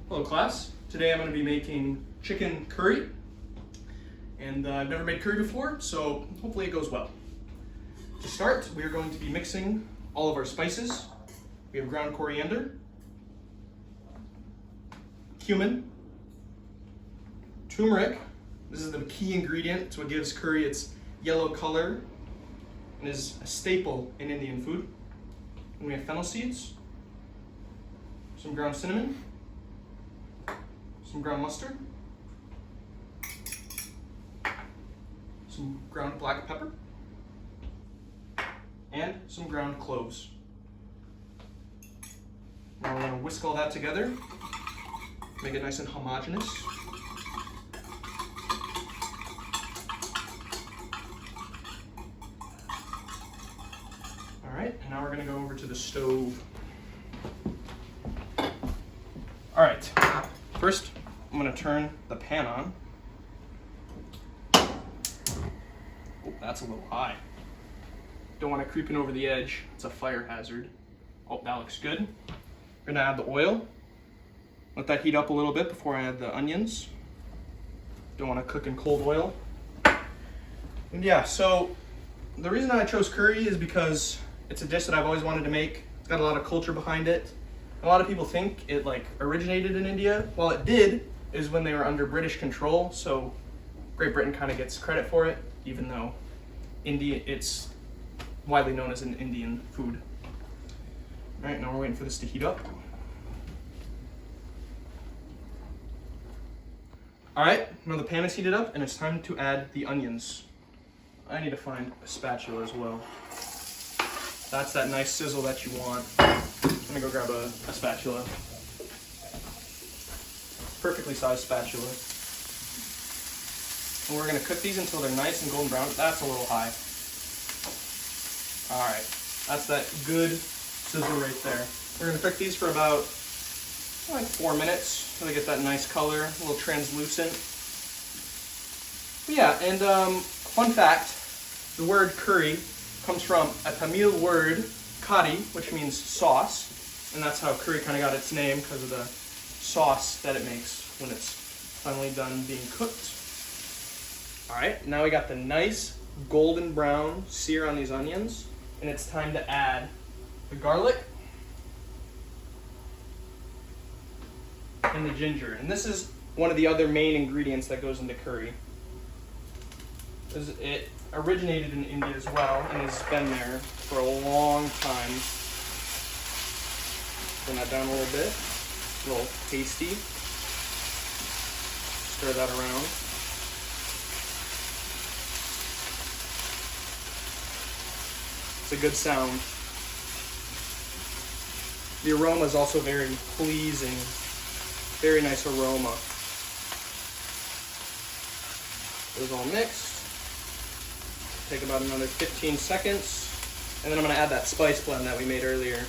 Hello class, today I'm going to be making chicken curry, and I've never made curry before, so hopefully it goes well. To start, we are going to be mixing all of our spices. We have ground coriander, cumin, turmeric. This is the key ingredient. It's what gives curry its yellow color and is a staple in Indian food. And we have fennel seeds, some ground cinnamon, some ground mustard, some ground black pepper, and some ground cloves. Now we're going to whisk all that together, make it nice and homogeneous. All right, and now we're going to go over to the stove. All right, first I'm going to turn the pan on. Oh, that's a little high. Don't want it creeping over the edge. It's a fire hazard. Oh, that looks good. We're going to add the oil. Let that heat up a little bit before I add the onions. Don't want to cook in cold oil. And yeah, so the reason I chose curry is because it's a dish that I've always wanted to make. It's got a lot of culture behind it. A lot of people think it originated in India. Well, it did, is when they were under British control, so Great Britain kind of gets credit for it, even though it's widely known as an Indian food. All right, now we're waiting for this to heat up. All right, now the pan is heated up and it's time to add the onions. I need to find a spatula as well. That's that nice sizzle that you want. I'm gonna go grab a spatula. Perfectly sized spatula. And we're gonna cook these until they're nice and golden brown. That's a little high. All right, that's that good sizzle right there. We're gonna cook these for about 4 minutes until they get that nice color, a little translucent. But yeah, and fun fact, the word curry comes from a Tamil word, kari, which means sauce, and that's how curry kind of got its name, because of the sauce that it makes when it's finally done being cooked. All right, now we got the nice golden brown sear on these onions, and it's time to add the garlic and the ginger. And this is one of the other main ingredients that goes into curry. It originated in India as well and has been there for a long time. Turn that down a little bit. A little tasty. Stir that around. It's a good sound. The aroma is also very pleasing. Very nice aroma. It was all mixed. Take about another 15 seconds. And then I'm going to add that spice blend that we made earlier.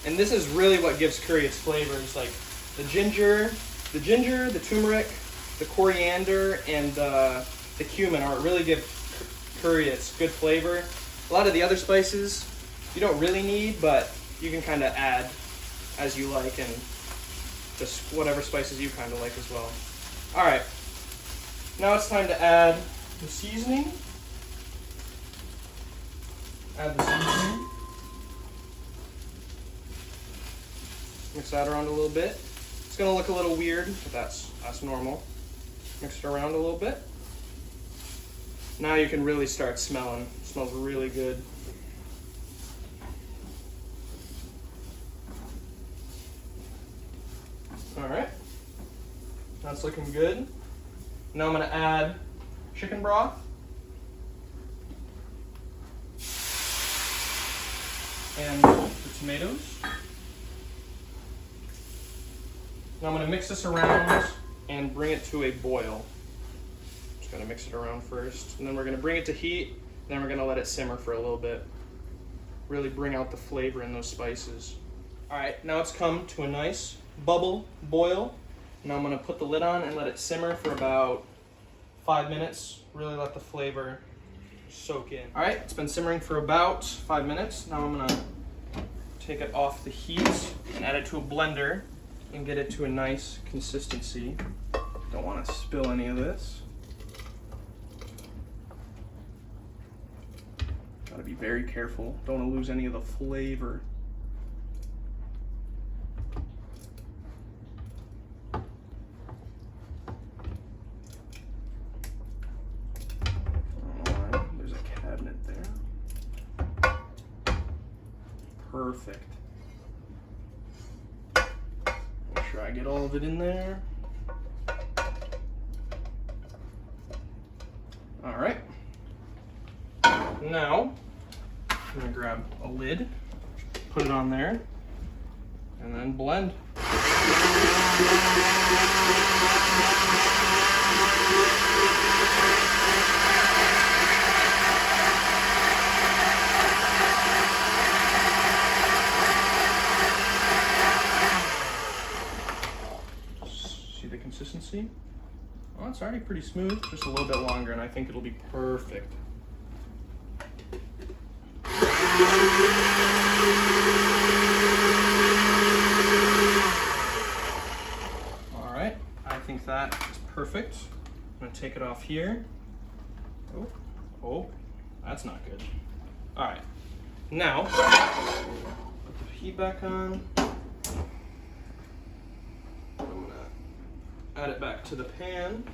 And this is really what gives curry its flavors, like the ginger, the turmeric, the coriander, and the cumin are what really give curry its good flavor. A lot of the other spices you don't really need, but you can kind of add as you like, and just whatever spices you kind of like as well. All right, now it's time to add the seasoning. Add the seasoning. Mix that around a little bit. It's gonna look a little weird, but that's normal. Mix it around a little bit. Now you can really start smelling. It smells really good. All right, that's looking good. Now I'm gonna add chicken broth. And the tomatoes. Now I'm going to mix this around and bring it to a boil. Just going to mix it around first, and then we're going to bring it to heat, and then we're going to let it simmer for a little bit. Really bring out the flavor in those spices. All right, now it's come to a nice bubble boil. Now I'm going to put the lid on and let it simmer for about 5 minutes. Really let the flavor soak in. All right, it's been simmering for about 5 minutes. Now I'm gonna take it off the heat and add it to a blender. and get it to a nice consistency. Don't want to spill any of this. Gotta be very careful. Don't want to lose any of the flavor. There's a cabinet there. Perfect. Make sure I get all of it in there. All right. Now, I'm gonna grab a lid, put it on there, and then blend. See the consistency? Oh, it's already pretty smooth, just a little bit longer, and I think it'll be perfect. All right, I think that is perfect. I'm gonna take it off here. Oh, that's not good. All right, now, put the heat back on. I'm gonna add it back to the pan.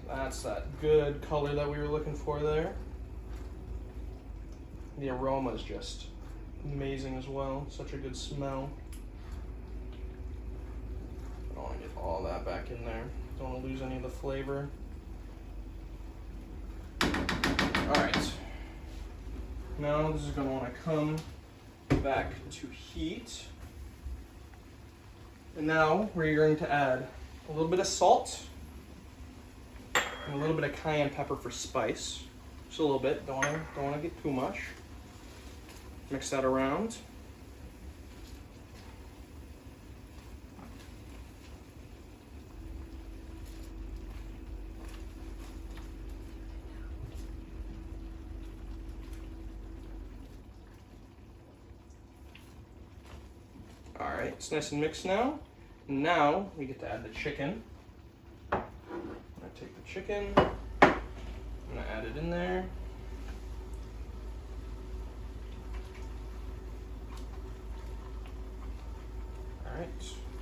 That's that good color that we were looking for there. The aroma is just amazing as well. Such a good smell. I don't want to get all that back in there. Don't want to lose any of the flavor. Alright. Now this is going to want to come back to heat. And now we're going to add a little bit of salt and a little bit of cayenne pepper for spice. Just a little bit. Don't want to get too much. Mix that around. All right, it's nice and mixed now. Now we get to add the chicken. I'm gonna take the chicken, I'm gonna add it in there.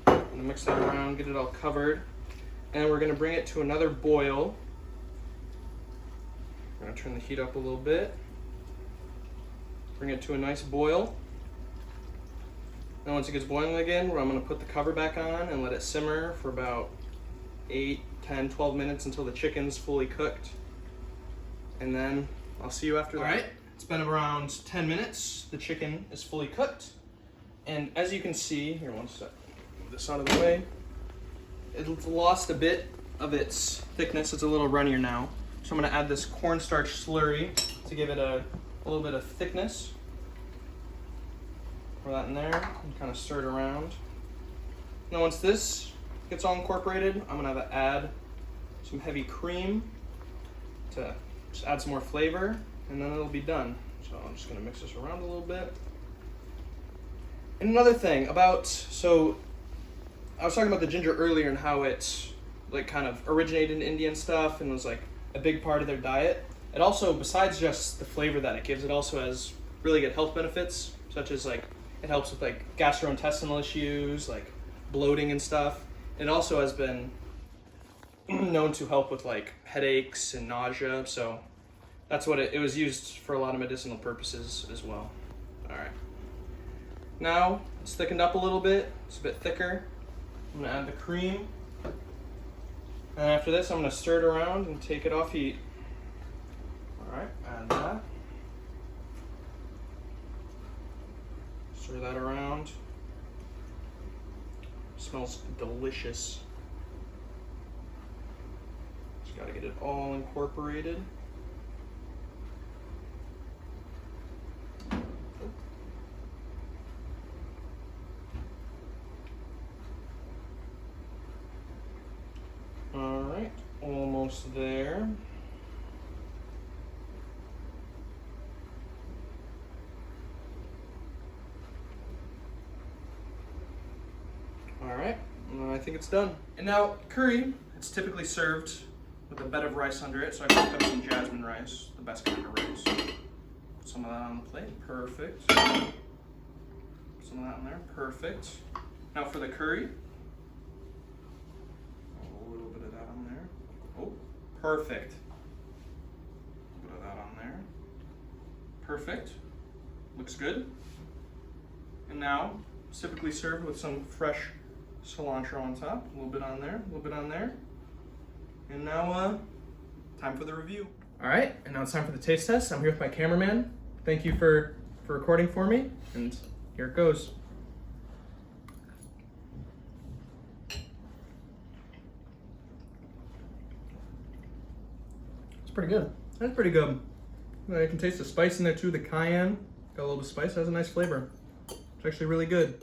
I'm gonna mix that around, get it all covered, and we're gonna bring it to another boil. I'm gonna turn the heat up a little bit, bring it to a nice boil. Then once it gets boiling again, I'm gonna put the cover back on and let it simmer for about 8, 10, 12 minutes until the chicken's fully cooked. And then I'll see you after that. All right, it's been around 10 minutes. The chicken is fully cooked. And as you can see, here, one sec, move this out of the way. It's lost a bit of its thickness. It's a little runnier now. So I'm gonna add this cornstarch slurry to give it a little bit of thickness. Pour that in there and kind of stir it around. Now once this gets all incorporated, I'm gonna add some heavy cream to just add some more flavor, and then it'll be done. So I'm just gonna mix this around a little bit. And another thing about, so I was talking about the ginger earlier and how it like kind of originated in India and stuff and was like a big part of their diet. It also, besides just the flavor that it gives, it also has really good health benefits, such as like it helps with like gastrointestinal issues, like bloating and stuff. It also has been known to help with like headaches and nausea, so that's what it was used for a lot of medicinal purposes as well. All right. Now it's thickened up a little bit, it's a bit thicker. I'm gonna add the cream. And after this, I'm gonna stir it around and take it off heat. All right, add that. Stir that around. Smells delicious. Just gotta get it all incorporated. Alright, almost there. Alright, think it's done. And now curry, it's typically served with a bed of rice under it, so I cooked up some jasmine rice, the best kind of rice. Put some of that on the plate, perfect. Put some of that in there, perfect. Now for the curry, a little bit of that on there. Oh, perfect. A bit of that on there. Perfect. Looks good. And now, typically served with some fresh cilantro on top. A little bit on there, a little bit on there. And now, time for the review. All right, and now it's time for the taste test. I'm here with my cameraman. Thank you for recording for me, and here it goes. It's pretty good. That's pretty good. I can taste the spice in there too, the cayenne. Got a little bit of spice, has a nice flavor. It's actually really good.